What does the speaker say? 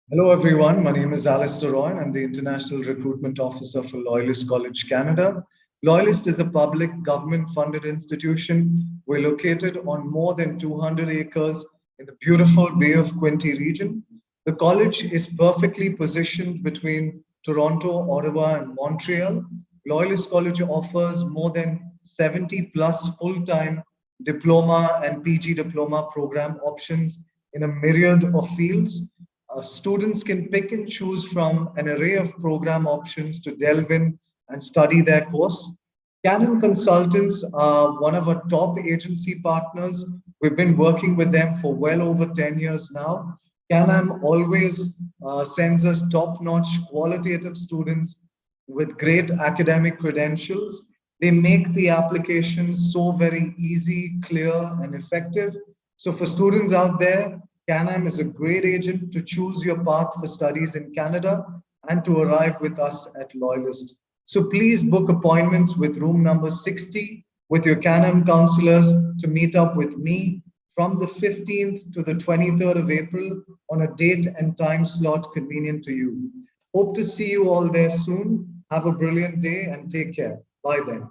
Hello, everyone. My name is Alistair Royan. I'm the International Recruitment Officer for Loyalist College, Canada. Loyalist is a public government funded institution. We're located on more than 200 acres in the beautiful Bay of Quinte region. The college is perfectly positioned between Toronto, Ottawa, and Montreal. Loyalist College offers more than 70 plus full time diploma and PG diploma program options in a myriad of fields. Students can pick and choose from an array of program options to delve in and study their course. Canam Consultants are one of our top agency partners. We've been working with them for well over 10 years now. Canam always sends us top notch qualitative students with great academic credentials. They make the application so very easy, clear, and effective. So, for students out there, Canam is a great agent to choose your path for studies in Canada and to arrive with us at Loyalist. So please book appointments with room number 60 with your Canam counselors to meet up with me from the 15th to the 23rd of April on a date and time slot convenient to you. Hope to see you all there soon. Have a brilliant day and take care. Bye then.